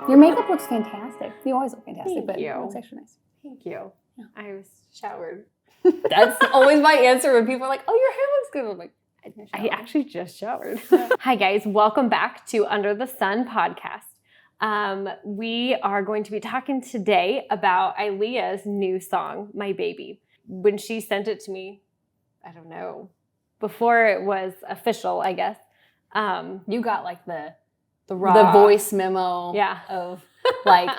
Your makeup looks fantastic. You always look fantastic, Thank but you. it's extra nice. Thank you. Yeah. I was showered. That's always my answer when people are like, "Oh, your hair looks good." I'm like, I actually just showered. Hi guys, welcome back to Under the Sun podcast. We are going to be talking today about Aileeah's new song, My Baby. When she sent it to me, I don't know, before it was official, I guess. You got like the raw voice memo of like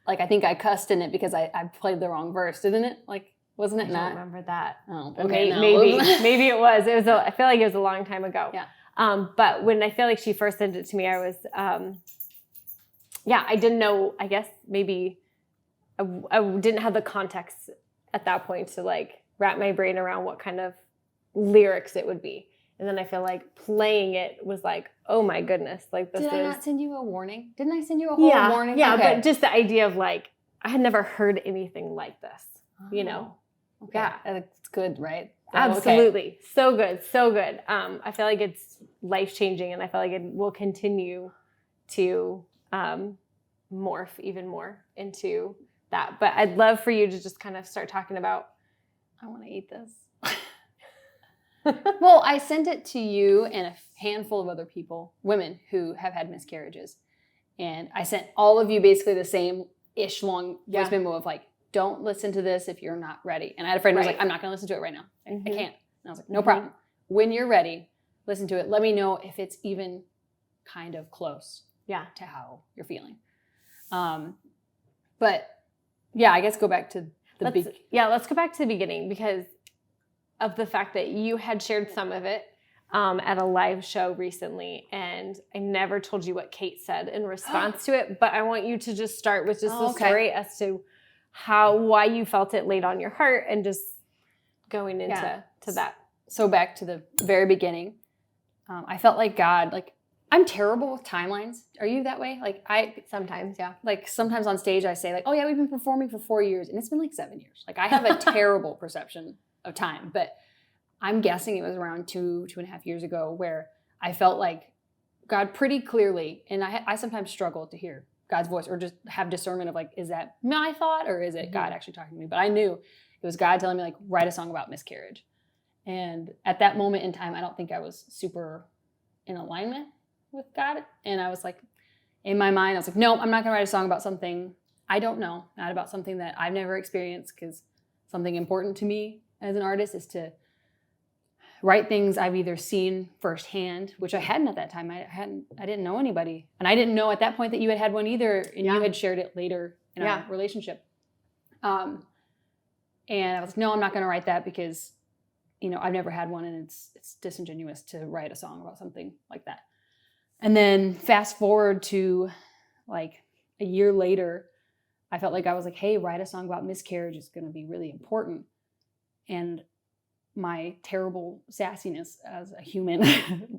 I think I cussed in it because I played the wrong verse, didn't it? Like, wasn't it I not? don't remember that. Oh, Okay, no. maybe it was. It was. I feel like it was a long time ago. Yeah. But when I feel like she first sent it to me, I was, I didn't know. I guess maybe I didn't have the context at that point to like wrap my brain around what kind of lyrics it would be. And then I feel like playing it was like, oh my goodness, like this Did I is. not send you a warning? Didn't I send you a whole warning? Yeah, okay. But just the idea of like I had never heard anything like this. You know. Okay. Yeah, it's good, right? Absolutely. Okay. So good. So good. I feel like it's life-changing, and I feel like it will continue to morph even more into that. But I'd love for you to just kind of start talking about, I want to eat this. Well, I sent it to you and a handful of other people, women who have had miscarriages. And I sent all of you basically the same-ish long voice memo of like, don't listen to this if you're not ready. And I had a friend who was like, I'm not going to listen to it right now. I can't. And I was like, no problem. When you're ready, listen to it. Let me know if it's even kind of close to how you're feeling. But yeah, I guess go back to the beginning. Yeah, let's go back to the beginning because of the fact that you had shared some of it at a live show recently, and I never told you what Kate said in response to it, but I want you to just start with just the story as to why you felt it laid on your heart and just going into that. So back to the very beginning, I felt like God, like I'm terrible with timelines. Are you that way? Like Sometimes, yeah. Like sometimes on stage I say like, oh yeah, we've been performing for 4 years and it's been like 7 years. Like I have a terrible perception of time, but I'm guessing it was around 2.5 years ago where I felt like God pretty clearly, and I sometimes struggle to hear God's voice or just have discernment of like, is that my thought or is it God actually talking to me? But I knew it was God telling me like, write a song about miscarriage. And at that moment in time, I don't think I was super in alignment with God. And I was like, in my mind, I was like, no, I'm not going to write a song about something I don't know, not about something that I've never experienced, because something important to me as an artist is to write things I've either seen firsthand, which I hadn't at that time. I didn't know anybody. And I didn't know at that point that you had one either, and you had shared it later in our relationship. And I was like, no, I'm not going to write that because, I've never had one, and it's disingenuous to write a song about something like that. And then fast forward to like a year later, I felt like I was like, hey, write a song about miscarriage is going to be really important. And my terrible sassiness as a human,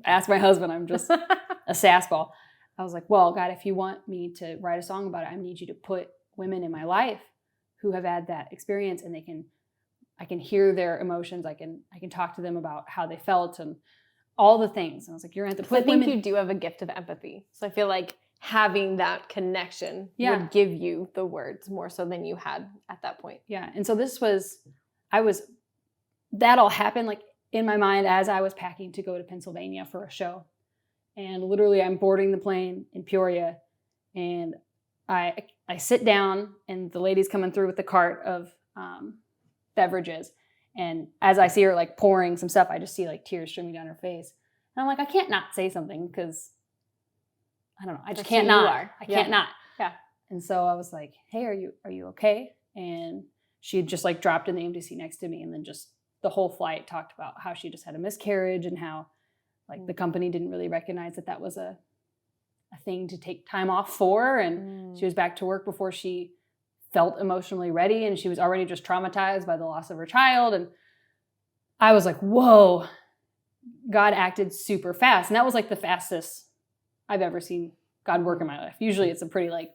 asked my husband, I'm just a sass ball. I was like, well, God, if you want me to write a song about it, I need you to put women in my life who have had that experience, and I can hear their emotions. I can talk to them about how they felt and all the things. And I was like, you're going to have to put women. I think you do have a gift of empathy. So I feel like having that connection would give you the words more so than you had at that point. Yeah. And so that all happened like in my mind as I was packing to go to Pennsylvania for a show. And literally I'm boarding the plane in Peoria, and I sit down, and the lady's coming through with the cart of beverages. And as I see her like pouring some stuff, I just see like tears streaming down her face. And I'm like, I can't not say something because I don't know. I just can't not. I can't not. Yeah. And so I was like, hey, are you okay? And she had just like dropped in the empty seat next to me, and then just the whole flight talked about how she just had a miscarriage and how like the company didn't really recognize that was a thing to take time off for. And she was back to work before she felt emotionally ready, and she was already just traumatized by the loss of her child. And I was like, whoa, God acted super fast. And that was like the fastest I've ever seen God work in my life. Usually it's a pretty like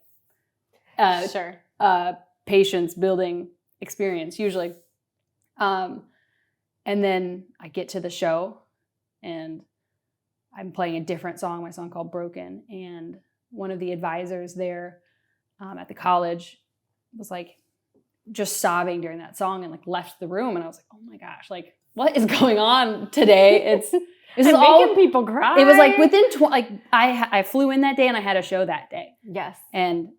patience building experience usually. And then I get to the show, and I'm playing a different song, my song called Broken. And one of the advisors there at the college was like just sobbing during that song and like left the room. And I was like, oh my gosh, like what is going on today? This is making people cry. It was like within, I flew in that day and I had a show that day. Yes. And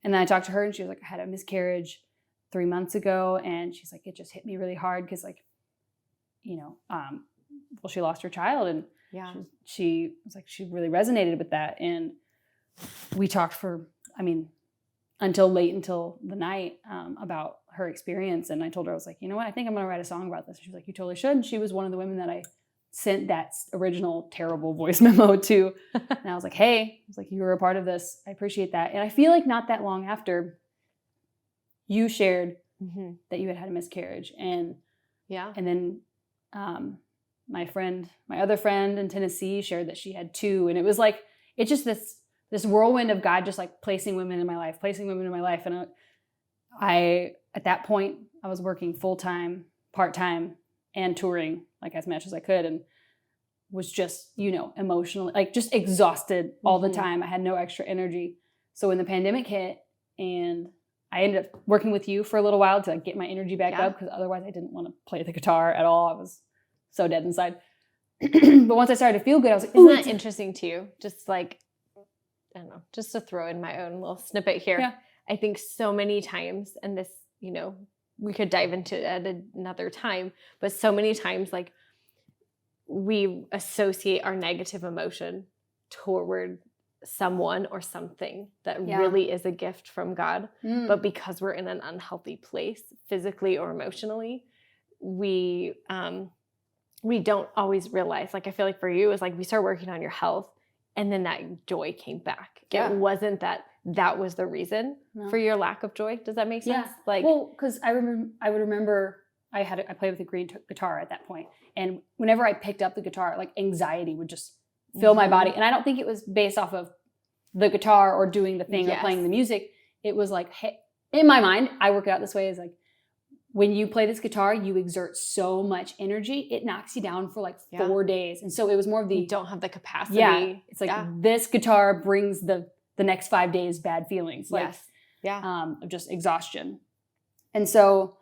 then I talked to her and she was like, I had a miscarriage 3 months ago. And she's like, it just hit me really hard because like, you know, well, she lost her child and yeah, she was like, she really resonated with that. And we talked for, I mean, until the night about her experience. And I told her, I was like, you know what, I think I'm going to write a song about this. She was like, you totally should. And she was one of the women that I sent that original terrible voice memo to. And I was like, hey, I was like, you were a part of this. I appreciate that. And I feel like not that long after you shared that you had a miscarriage. And yeah. And then my other friend in Tennessee shared that she had 2. And it was like, it's just this whirlwind of God just like placing women in my life. And I, at that point, I was working full-time, part-time, and touring like as much as I could, and was just, you know, emotionally, like just exhausted all the time. I had no extra energy. So when the pandemic hit and I ended up working with you for a little while to like, get my energy back up, because otherwise I didn't want to play the guitar at all. I was so dead inside. But once I started to feel good, I was like, isn't that interesting to you? Just like, I don't know, just to throw in my own little snippet here. Yeah. I think so many times, and this, you know, we could dive into it at another time, but so many times like we associate our negative emotion toward someone or something that really is a gift from God. But because we're in an unhealthy place, physically or emotionally, we don't always realize, like, I feel like for you, it's like we started working on your health and then that joy came back. Yeah. It wasn't that was the reason for your lack of joy. Does that make sense? Yeah. Like, well, because I would remember I played with a green guitar at that point, and whenever I picked up the guitar, like anxiety would just fill my body. And I don't think it was based off of the guitar or doing the thing or playing the music. It was like, hey, in my mind, I work it out this way: is like, when you play this guitar, you exert so much energy, it knocks you down for like 4 days. And so it was more of you don't have the capacity. Yeah, it's like this guitar brings the next 5 days bad feelings, like of just exhaustion. And so,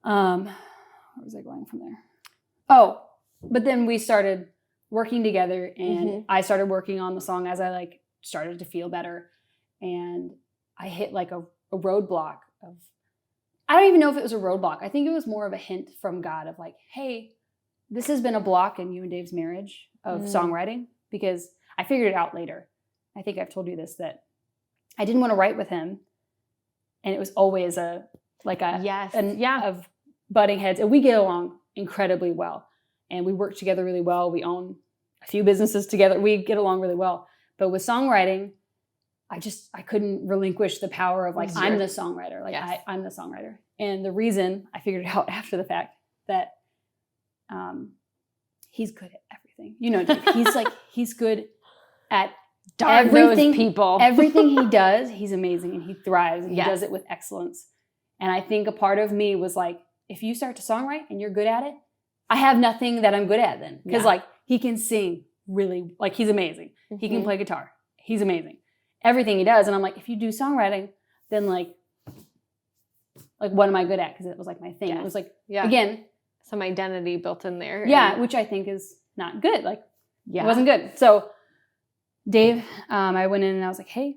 where was I going from there? Oh, but then we started working together, and I started working on the song as I like started to feel better, and I hit like a roadblock of, I don't even know if it was a roadblock. I think it was more of a hint from God of like, hey, this has been a block in you and Dave's marriage of songwriting, because I figured it out later. I think I've told you this, that I didn't want to write with him. And it was always of butting heads. And we get along incredibly well. And we work together really well. We own a few businesses together. We get along really well. But with songwriting, I couldn't relinquish the power of like, I'm the songwriter. Like I'm the songwriter. And the reason I figured it out after the fact that he's good at everything. You know, Dave, he's good at everything. People. Everything he does, he's amazing, and he thrives, and he does it with excellence. And I think a part of me was like, if you start to songwrite and you're good at it, I have nothing that I'm good at then. Because like he can sing really, like he's amazing. He can play guitar. He's amazing. Everything he does. And I'm like, if you do songwriting, then like what am I good at? Because it was like my thing. It was like, again, some identity built in there. Yeah, which I think is not good. Like, it wasn't good. So Dave, I went in and I was like, hey,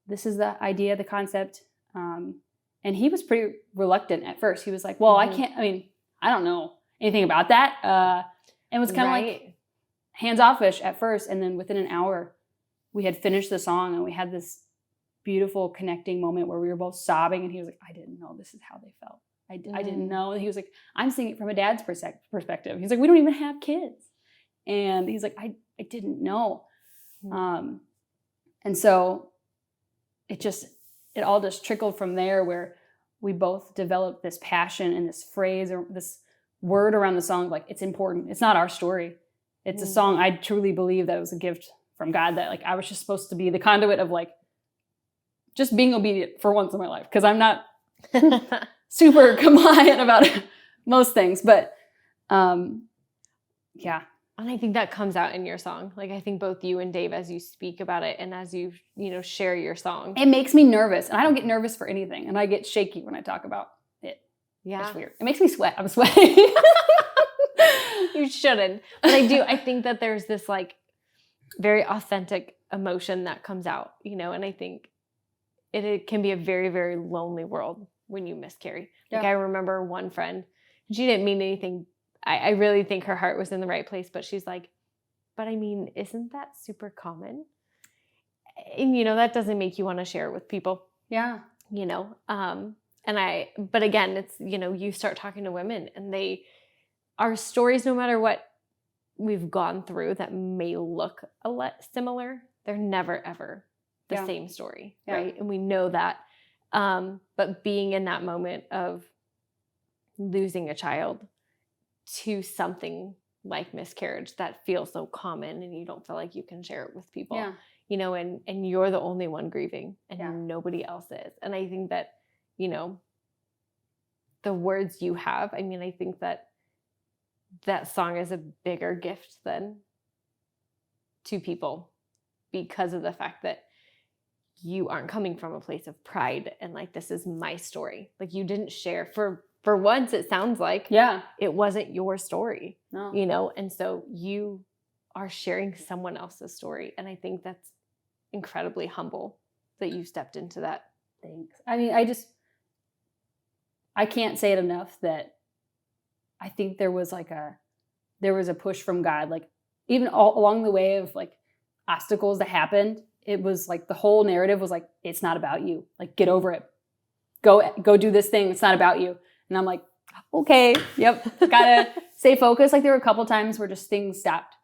this is the idea, the concept. And he was pretty reluctant at first. He was like, well, I don't know anything about that. And was kind of like hands-offish at first. And then within an hour, we had finished the song, and we had this beautiful connecting moment where we were both sobbing. And he was like, I didn't know this is how they felt. I didn't know. And he was like, I'm seeing it from a dad's perspective. He's like, we don't even have kids. And he's like, I didn't know. And so it all just trickled from there, where we both developed this passion and this phrase or this word around the song. Like, it's important. It's not our story. It's a song. I truly believe that it was a gift from God, that like I was just supposed to be the conduit of like just being obedient for once in my life. Cause I'm not super compliant about most things, but And I think that comes out in your song. Like, I think both you and Dave, as you speak about it and as you share your song. It makes me nervous. And I don't get nervous for anything. And I get shaky when I talk about it. Yeah. It's weird. It makes me sweat. I'm sweating. You shouldn't. But I do. I think that there's this like very authentic emotion that comes out, and I think it can be a very, very lonely world when you miscarry. Like, I remember one friend, she didn't mean anything. I really think her heart was in the right place, but she's like, but I mean, isn't that super common? And, that doesn't make you want to share it with people. Yeah. But again, it's, you start talking to women and our stories, no matter what we've gone through that may look a lot similar, they're never, ever the same story. Yeah. Right. And we know that. But being in that moment of losing a child to something like miscarriage that feels so common and you don't feel like you can share it with people, and you're the only one grieving and nobody else is. And I think that, the words you have, I mean, I think that song is a bigger gift than to people because of the fact that you aren't coming from a place of pride and like, this is my story. Like, you didn't share for once, it sounds like it wasn't your story, and so you are sharing someone else's story. And I think that's incredibly humble that you stepped into that. Thanks. I mean, I can't say it enough that I think there was a push from God, like even all along the way of like obstacles that happened. It was like the whole narrative was like, it's not about you. Like, get over it. Go do this thing. It's not about you. And I'm like, okay, yep, gotta stay focused. Like, there were a couple times where just things stopped.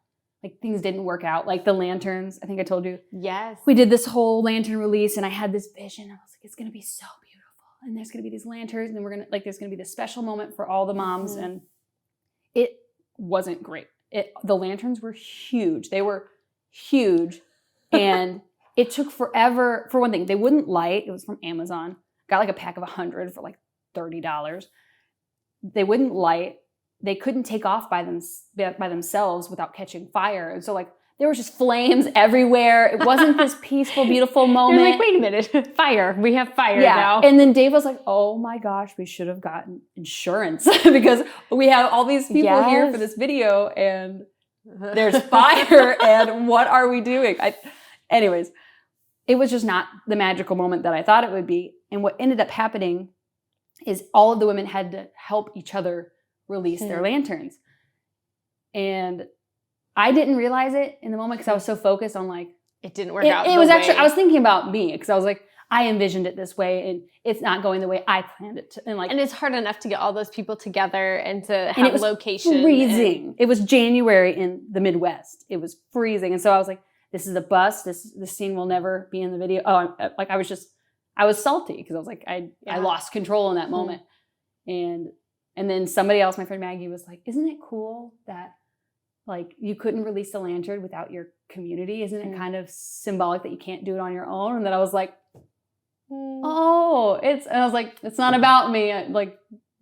Like, things didn't work out. Like the lanterns, I think I told you. Yes. We did this whole lantern release and I had this vision. I was like, it's going to be so beautiful. And there's going to be these lanterns and then there's going to be this special moment for all the moms. Mm-hmm. And it wasn't great. The lanterns were huge. They were huge. And it took forever. For one thing, they wouldn't light. It was from Amazon. Got like a pack of 100 for like $30. They wouldn't light. They couldn't take off by themselves without catching fire. And so like there was just flames everywhere. It wasn't this peaceful, beautiful moment. You're like, wait a minute, fire. We have fire now. And then Dave was like, oh my gosh, we should have gotten insurance because we have all these people here for this video and there's fire and what are we doing? Anyways, it was just not the magical moment that I thought it would be. And what ended up happening is all of the women had to help each other release their lanterns. And I didn't realize it in the moment because I was so focused on like, it didn't work out. It was actually, I was thinking about me because I was like, I envisioned it this way and it's not going the way I planned it to. And it's hard enough to get all those people together and to have it was location. Freezing. It was January in the Midwest. It was freezing. And so I was like, this is a bust. This scene will never be in the video. I was salty because I was like, I lost control in that moment. And then somebody else, my friend Maggie, was like, isn't it cool that like you couldn't release the lantern without your community? Isn't it kind of symbolic that you can't do it on your own? And then I was like, and I was like, it's not about me. Like,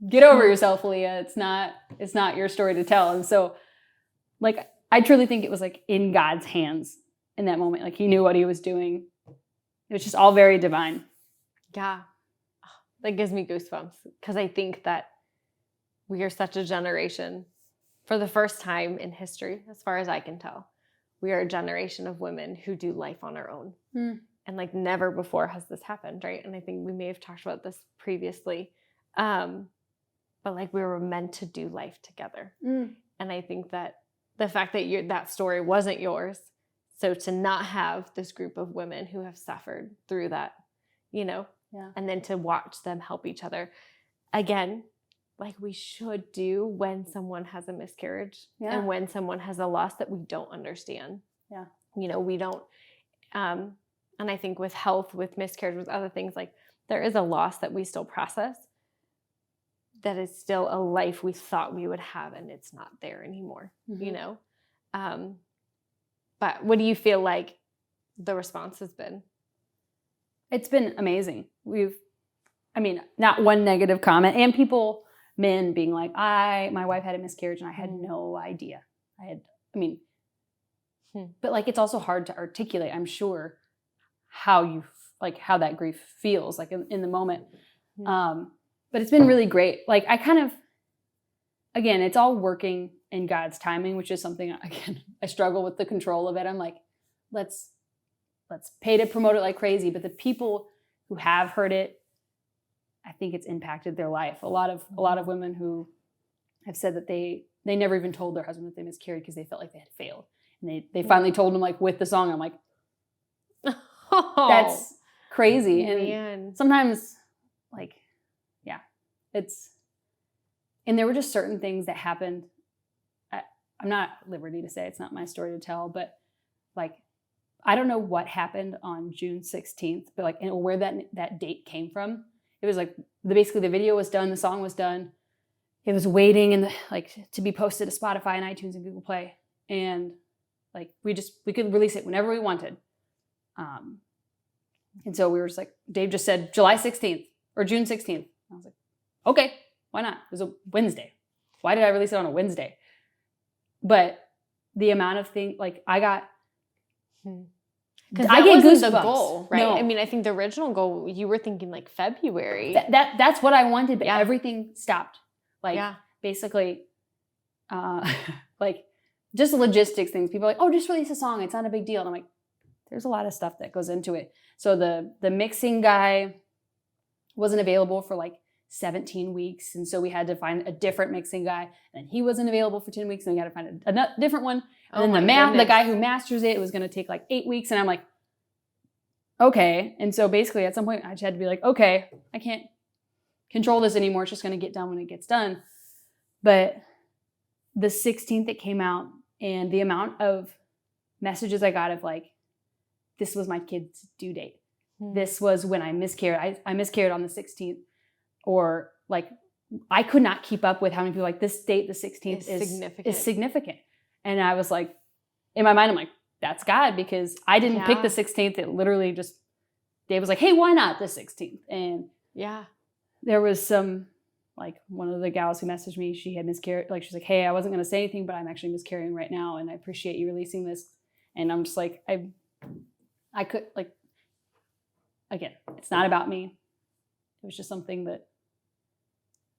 get over yourself, Aileeah. It's not your story to tell. And so like, I truly think it was like in God's hands in that moment. Like, he knew what he was doing. It was just all very divine. Yeah. That gives me goosebumps because I think that we are such a generation, for the first time in history, as far as I can tell, we are a generation of women who do life on our own. And like never before has this happened, right? And I think we may have talked about this previously, but like we were meant to do life together. And I think that the fact that that story wasn't yours, so to not have this group of women who have suffered through that, and then to watch them help each other, again, like we should do when someone has a miscarriage and when someone has a loss that we don't understand. We don't, and I think with health, with miscarriage, with other things, like there is a loss that we still process that is still a life we thought we would have and it's not there anymore, but what do you feel like the response has been? It's been amazing. Not one negative comment and men being like, my wife had a miscarriage and I had no idea. I had I mean, but like, it's also hard to articulate, I'm sure, how that grief feels like in the moment. But it's been really great. Like I kind of, again, it's all working in God's timing, which is something, again, I struggle with the control of it. I'm like, let's pay to promote it like crazy. But the people who have heard it, I think it's impacted their life. A lot of women who have said that they never even told their husband that they miscarried because they felt like they had failed. And they finally told him like with the song. I'm like, that's crazy. And sometimes like, yeah, and there were just certain things that happened. I'm not at liberty to say, it's not my story to tell, but like, I don't know what happened on June 16th, but like, and where that date came from. It was like, basically the video was done, the song was done. It was waiting to be posted to Spotify and iTunes and Google Play. And like, we could release it whenever we wanted. And so we were just like, Dave just said July 16th or June 16th. I was like, okay, why not? It was a Wednesday. Why did I release it on a Wednesday? But the amount of things, like I got, because I get goosebumps. The goal, right? No. I mean, I think the original goal, you were thinking like February. That's what I wanted, but everything stopped. Like basically, like just logistics things. People are like, oh, just release a song. It's not a big deal. And I'm like, there's a lot of stuff that goes into it. So the mixing guy wasn't available for like 17 weeks. And so we had to find a different mixing guy. And he wasn't available for 10 weeks. And we had to find a different one. And then the guy who masters it was going to take like 8 weeks. And I'm like, okay. And so basically at some point I just had to be like, okay, I can't control this anymore. It's just going to get done when it gets done. But the 16th it came out, and the amount of messages I got of like, this was my kid's due date. This was when I miscarried. I miscarried on the 16th. Or like, I could not keep up with how many people like this date, the 16th is significant. And I was like, in my mind, I'm like, that's God, because I didn't pick the 16th. It literally just, Dave was like, hey, why not the 16th? And there was some, like one of the gals who messaged me, she had miscarried. Like, she's like, hey, I wasn't going to say anything, but I'm actually miscarrying right now. And I appreciate you releasing this. And I'm just like, I could like, again, it's not about me. It was just something that,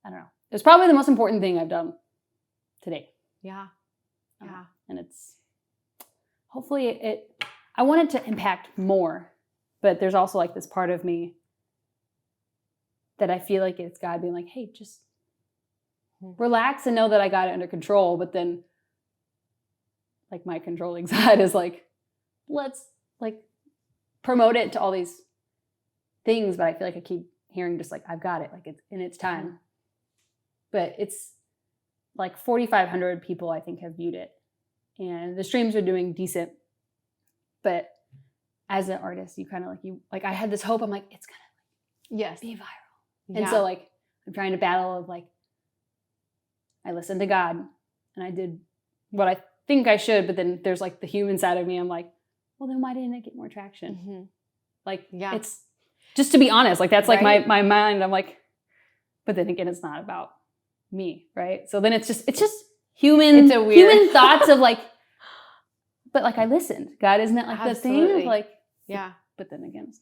I don't know. It was probably the most important thing I've done to date. Yeah. And it's, hopefully I want it to impact more, but there's also like this part of me that I feel like it's God being like, hey, just relax and know that I got it under control. But then like my controlling side is like, let's like promote it to all these things. But I feel like I keep hearing just like, I've got it, like it's in its time. But it's like 4,500 people I think have viewed it. And the streams are doing decent. But as an artist, you kind of like, I had this hope. I'm like, it's going to be viral. And so like, I'm trying to battle of like, I listened to God and I did what I think I should. But then there's like the human side of me. I'm like, well, then why didn't it get more traction? Like, it's just to be honest, like that's like my mind. I'm like, but then again, it's not about me, right? So then it's just human thoughts of like, but like I listened. God, isn't that like the thing of like, but then again, it's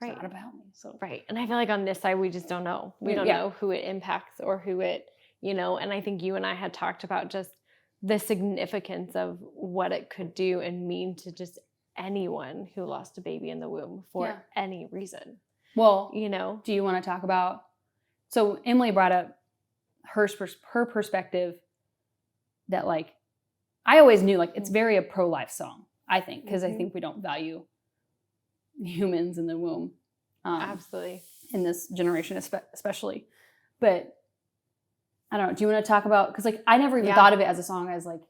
not about me. So and I feel like on this side, we just don't know. We don't know who it impacts or who it, and I think you and I had talked about just the significance of what it could do and mean to just anyone who lost a baby in the womb for any reason. Well, do you want to talk about, so Emily brought up her perspective that like, I always knew like it's very a pro-life song, I think, because I think we don't value humans in the womb. Absolutely. In this generation especially. But I don't know, do you want to talk about, because like I never even thought of it as a song as like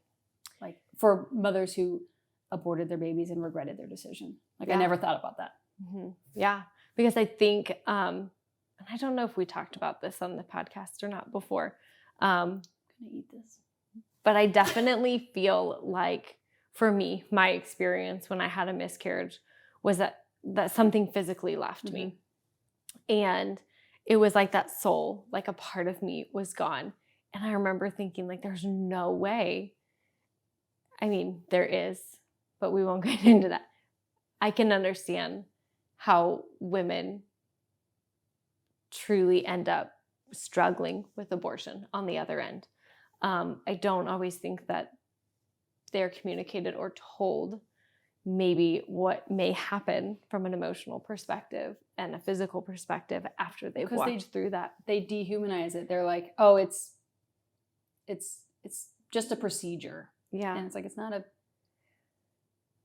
for mothers who aborted their babies and regretted their decision. Like I never thought about that. Yeah, because I think, and I don't know if we talked about this on the podcast or not before. I'm gonna eat this. But I definitely feel like, for me, my experience when I had a miscarriage was that something physically left me. And it was like that soul, like a part of me was gone. And I remember thinking like, there's no way. I mean, there is, but we won't get into that. I can understand how women truly end up struggling with abortion on the other end. I don't always think that they're communicated or told maybe what may happen from an emotional perspective and a physical perspective after they've walked through that. They dehumanize it. They're like, oh, it's just a procedure. Yeah. And it's like, it's not a...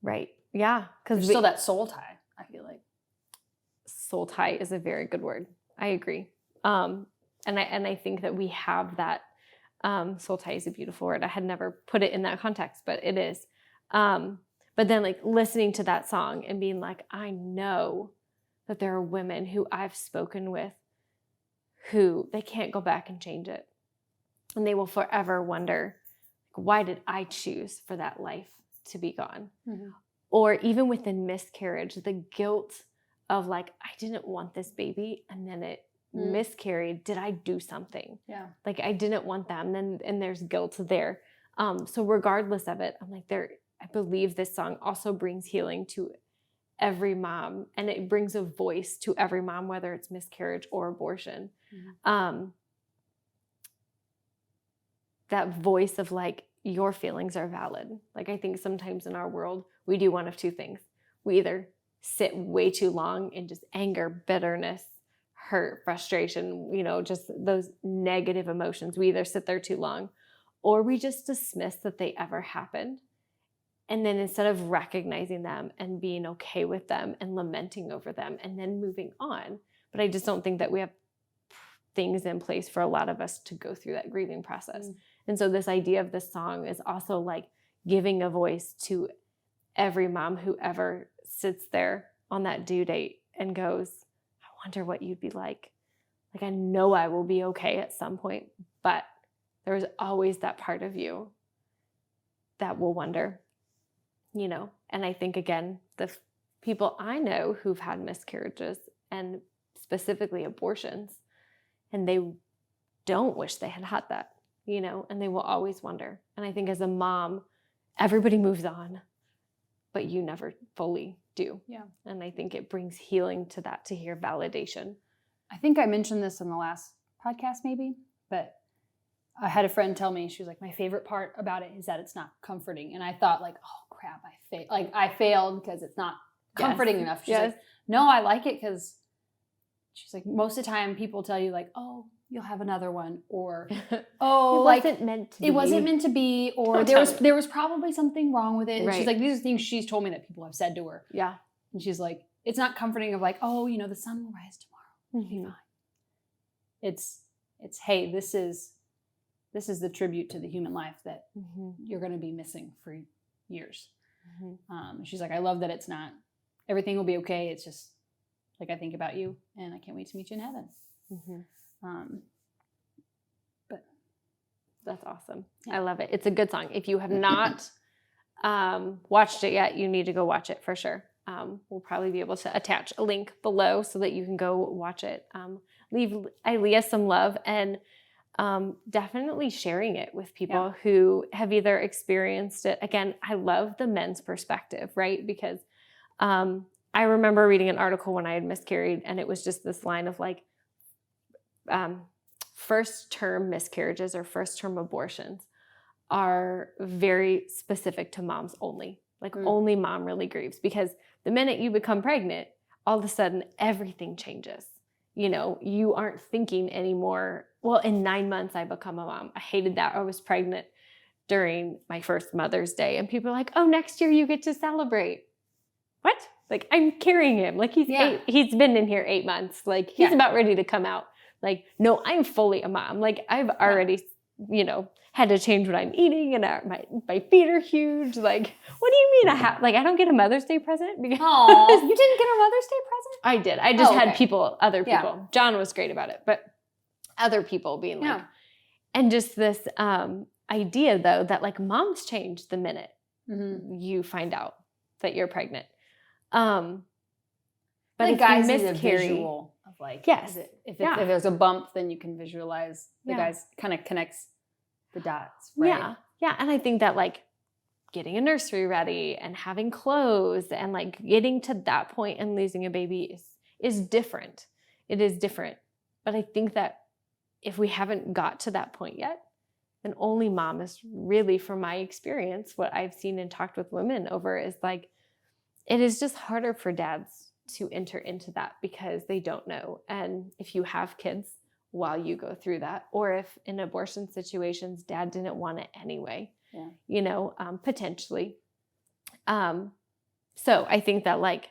Right. Yeah. Because there's still that soul tie, I feel like. Soul tie is a very good word. I agree. And I think that we have that. Soul tie is a beautiful word. I had never put it in that context, but it is. But then like listening to that song and being like, I know that there are women who I've spoken with who they can't go back and change it. And they will forever wonder, why did I choose for that life to be gone? Mm-hmm. Or even within miscarriage, the guilt of like, I didn't want this baby and then it miscarried. Did I do something? Yeah. Like I didn't want them. And there's guilt there. So regardless of it, I'm like, I believe this song also brings healing to every mom, and it brings a voice to every mom, whether it's miscarriage or abortion. Mm-hmm. That voice of like, your feelings are valid. Like I think sometimes in our world, we do one of two things. We either sit way too long in just anger, bitterness, hurt, frustration, just those negative emotions. We either sit there too long, or we just dismiss that they ever happened. And then instead of recognizing them and being okay with them and lamenting over them and then moving on. But I just don't think that we have things in place for a lot of us to go through that grieving process. And so this idea of this song is also like giving a voice to every mom who ever sits there on that due date and goes, I wonder what you'd be like. Like, I know I will be okay at some point, but there's always that part of you that will wonder. And I think, again, the people I know who've had miscarriages and specifically abortions, and they don't wish they had had that, and they will always wonder. And I think as a mom, everybody moves on, but you never fully do. Yeah. And I think it brings healing to that, to hear validation. I think I mentioned this in the last podcast maybe, but I had a friend tell me, she was like, my favorite part about it is that it's not comforting. And I thought like, oh crap, I failed because it's not comforting enough. She's like, no, I like it because she's like, most of the time people tell you like, oh, you'll have another one, or oh, it wasn't meant to be. It wasn't meant to be, or there was probably something wrong with it. And she's like, these are things she's told me that people have said to her. Yeah. And she's like, it's not comforting of like, oh, the sun will rise tomorrow. Mm-hmm. It'll be fine. It's hey, this is the tribute to the human life that you're going to be missing for years. Mm-hmm. She's like, I love that it's not, everything will be okay. It's just like, I think about you and I can't wait to meet you in heaven. Mm-hmm. But that's awesome. Yeah. I love it. It's a good song. If you have not watched it yet, you need to go watch it for sure. We'll probably be able to attach a link below so that you can go watch it. Leave Aileeah some love, and definitely sharing it with people who have either experienced it. Again, I love the men's perspective, right? Because I remember reading an article when I had miscarried, and it was just this line of like, first term miscarriages or first term abortions are very specific to moms only. Like only mom really grieves, because the minute you become pregnant, all of a sudden everything changes. You aren't thinking anymore, well, in 9 months I become a mom. I hated that. I was pregnant during my first Mother's Day, and people are like, oh, next year you get to celebrate. What? Like, I'm carrying him. Like, he's 8, he's been in here 8 months. Like, he's about ready to come out. Like, no, I'm fully a mom. Like, I've already, had to change what I'm eating, and my feet are huge. Like, what do you mean I don't get a Mother's Day present? Because oh, you didn't get a Mother's Day present? I did. I just had other people. Yeah. John was great about it, but other people being like, and just this idea though, that like moms change the minute you find out that you're pregnant. But if guys need a visual of like, yes, if there's a bump, then you can visualize the guys kind of connects the dots, right? Yeah. And I think that like getting a nursery ready and having clothes and like getting to that point and losing a baby is different. It is different. But I think that if we haven't got to that point yet, then only mom is really, from my experience, what I've seen and talked with women over is like, it is just harder for dads to enter into that because they don't know. And if you have kids while you go through that, or if in abortion situations, dad didn't want it anyway, potentially. So I think that like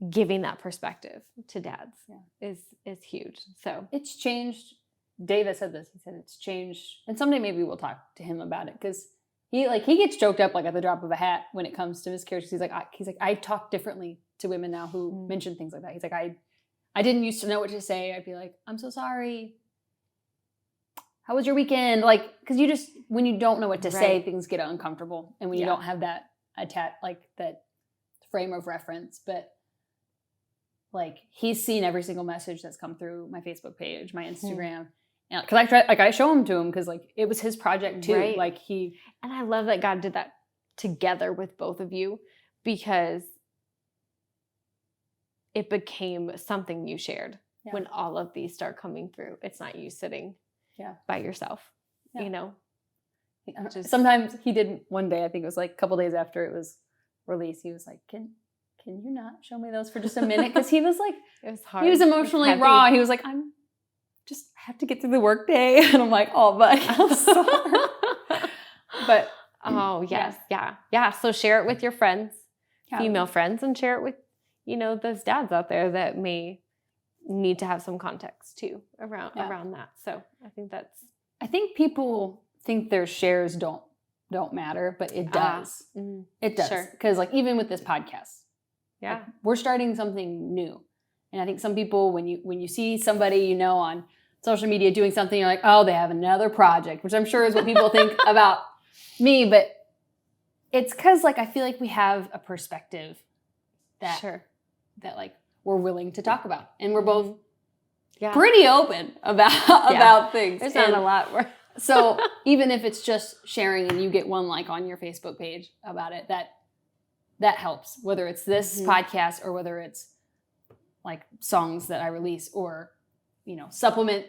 giving that perspective to dads is huge. So it's changed. David said this. He said it's changed, and someday maybe we'll talk to him about it because he gets choked up like at the drop of a hat when it comes to miscarriage. He's like I talk differently to women now who mention things like that. He's like I didn't used to know what to say. I'd be like, I'm so sorry. How was your weekend? Like, because you just, when you don't know what to say, things get uncomfortable, and when you don't have that that frame of reference, but. Like, he's seen every single message that's come through my Facebook page, my Instagram. And because I show them to him because like it was his project too. Right. Like and I love that God did that together with both of you, because it became something you shared when all of these start coming through. It's not you sitting by yourself, Sometimes he did one day, I think it was like a couple days after it was released, he was like, Can you not show me those for just a minute? Because he was like, it was hard. He was emotionally raw. He was like, I have to get through the work day. And I'm like, oh, buddy, I'm sorry. But oh, yes. Yeah. So share it with your friends, female friends, and share it with, those dads out there that may need to have some context too around that. So I think people think their shares don't matter, but it does. It does. Sure. Because like even with this podcast, like, we're starting something new. And I think some people, when you see somebody, on social media doing something, you're like, oh, they have another project, which I'm sure is what people think about me. But it's because like, I feel like we have a perspective that like we're willing to talk about. And we're both pretty open about things. There's not a lot. So even if it's just sharing and you get one like on your Facebook page about it, that helps, whether it's this podcast or whether it's like songs that I release or, supplement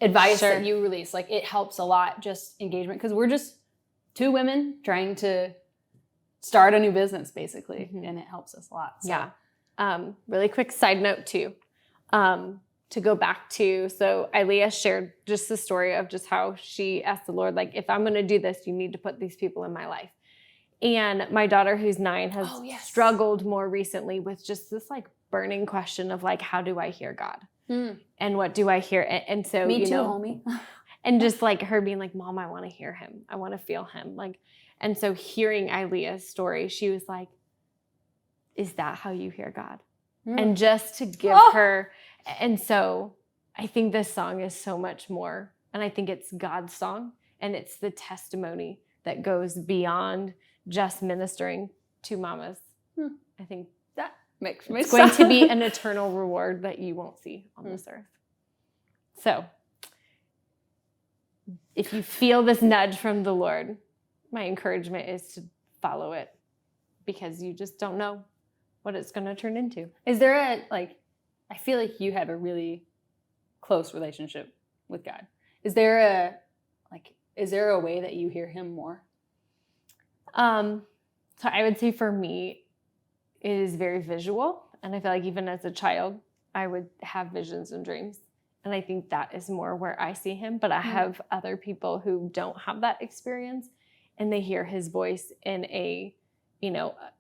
advice that you release. Like it helps a lot, just engagement, because we're just two women trying to start a new business basically. And it helps us a lot. So. Really quick side note too, to go back to, so Aileeah shared just the story of just how she asked the Lord, like, if I'm going to do this, you need to put these people in my life. And my daughter, who's 9, has struggled more recently with just this like burning question of like, how do I hear God? And what do I hear? And so, Me too, homie. And just like her being like, Mom, I want to hear him. I want to feel him. Like, and so hearing Aileeah's story, she was like, is that how you hear God? And just to give her, and so I think this song is so much more, and I think it's God's song, and it's the testimony that goes beyond just ministering to mamas. I think that makes me it's going to be an eternal reward that you won't see on this earth. So if you feel this nudge from the Lord, my encouragement is to follow it, because you just don't know what it's going to turn into. Is there I feel like you have a really close relationship with God. Is there a way that you hear him more? So I would say for me, it is very visual. And I feel like even as a child, I would have visions and dreams. And I think that is more where I see him. But I have other people who don't have that experience, and they hear his voice in a,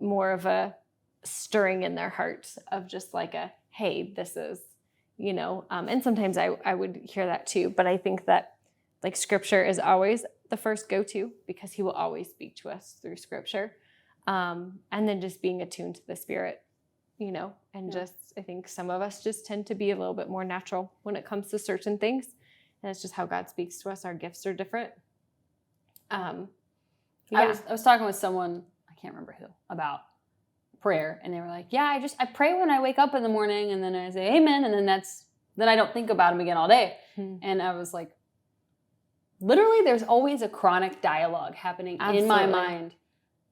more of a stirring in their hearts of just like a, hey, this is, and sometimes I would hear that too. But I think that like scripture is always the first go-to, because he will always speak to us through scripture. And then just being attuned to the Spirit, and just, I think some of us just tend to be a little bit more natural when it comes to certain things. And it's just how God speaks to us. Our gifts are different. I was talking with someone, I can't remember who, about prayer, and they were like, I pray when I wake up in the morning, and then I say amen, and then I don't think about him again all day. And I was like, literally there's always a chronic dialogue happening in my mind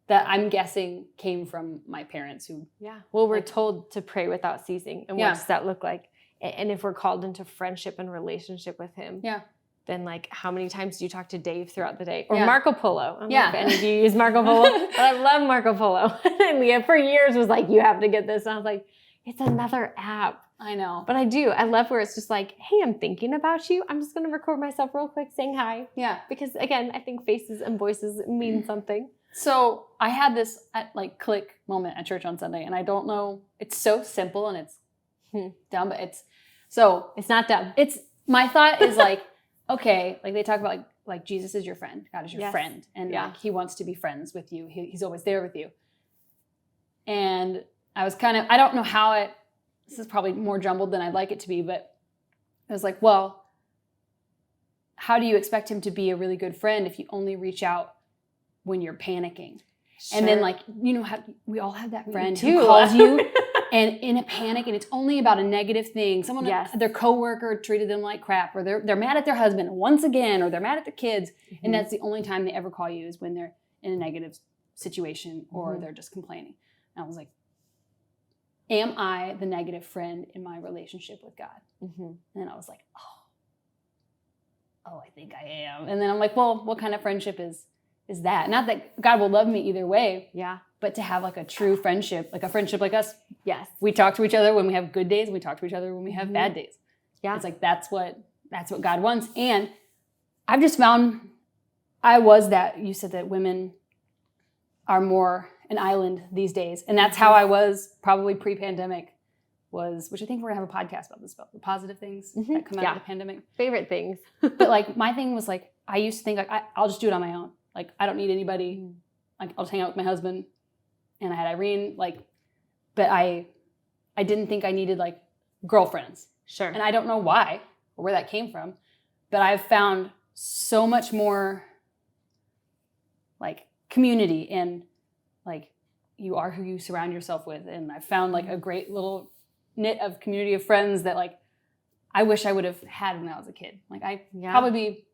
that I'm guessing came from my parents who. Yeah. Well, we're told to pray without ceasing. And what does that look like? And if we're called into friendship and relationship with him, then like how many times do you talk to Dave throughout the day? Or Marco Polo. I don't know if any of you use Marco Polo, but I love Marco Polo. And Leah for years was like, you have to get this. And I was like, it's another app. I know. But I do. I love where it's just like, hey, I'm thinking about you. I'm just going to record myself real quick saying hi. Yeah. Because again, I think faces and voices mean something. So I had this like click moment at church on Sunday, and I don't know. It's so simple and it's dumb, but it's not dumb. It's my thought is like, okay, like they talk about like Jesus is your friend, God is your friend, and like he wants to be friends with you. He's always there with you. And I was kind of, I don't know how this is probably more jumbled than I'd like it to be, but I was like, well, how do you expect him to be a really good friend if you only reach out when you're panicking? Sure. And then like, you know, how we all have that friend who calls you and in a panic, and it's only about a negative thing. Someone, their coworker treated them like crap, or they're mad at their husband once again, or they're mad at their kids. Mm-hmm. And that's the only time they ever call you is when they're in a negative situation or they're just complaining. And I was like, am I the negative friend in my relationship with God? Mm-hmm. And I was like, I think I am. And then I'm like, well, what kind of friendship is that? Not that God will love me either way. Yeah. But to have like a true friendship, like a friendship like us. Yes. We talk to each other when we have good days. We talk to each other when we have bad days. Yeah. It's like, that's what God wants. And I've just found you said that women are more an island these days. And that's how I was probably pre-pandemic which I think we're going to have a podcast about this, about the positive things that come out of the pandemic. Favorite things. But like my thing was like, I used to think like, I'll just do it on my own. Like, I don't need anybody. Like, I'll just hang out with my husband. And I had Irene, like, but I didn't think I needed like girlfriends. Sure. And I don't know why or where that came from, but I've found so much more like community and like you are who you surround yourself with. And I found like a great little knit of community of friends that like I wish I would have had when I was a kid. Like I'd probably be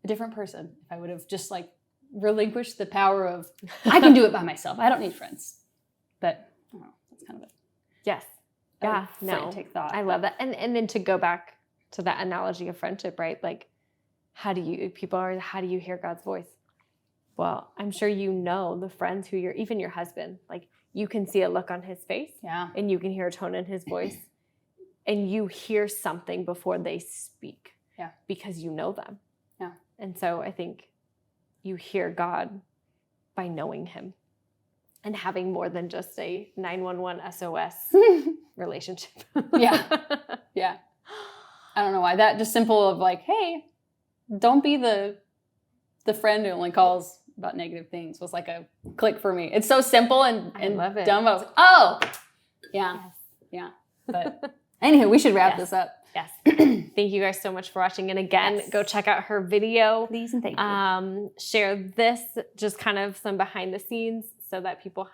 a different person if I would have just like relinquished the power of I can do it by myself. I don't need friends. But I don't know, that's kind of it. Yes. Yeah. Frantic thought. I love that. And then to go back to that analogy of friendship, right? Like how do you hear God's voice? Well, I'm sure you know the friends who even your husband, like you can see a look on his face and you can hear a tone in his voice and you hear something before they speak because you know them. Yeah. And so I think you hear God by knowing him and having more than just a 911 SOS relationship. Yeah. I don't know why. That just simple of like, hey, don't be the friend who only calls about negative things was like a click for me. It's so simple and love it. dumb. I was like, oh, yeah. Yes. Yeah. But anyway, we should wrap this up. Yes. Thank you guys so much for watching. And again, go check out her video. Please and thank you. Share this, just kind of some behind the scenes so that people,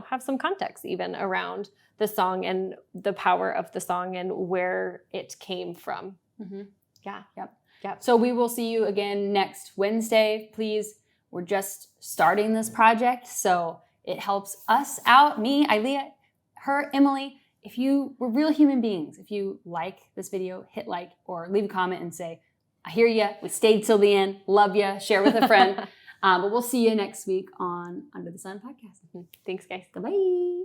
have some context even around the song and the power of the song and where it came from. Mm-hmm. Yeah. Yep. So we will see you again next Wednesday. Please, we're just starting this project, so it helps us out, me, Aileeah, her, Emily. We're real human beings. If you like this video, hit like or leave a comment and say, I hear ya, we stayed till the end, love ya, share with a friend. But we'll see you next week on Under the Sun podcast. Thanks, guys. Bye-bye.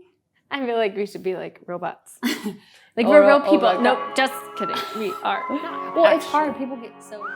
I feel like we should be like robots. Like we're real people. Nope, just kidding. We are not. Well, it's hard. People get so...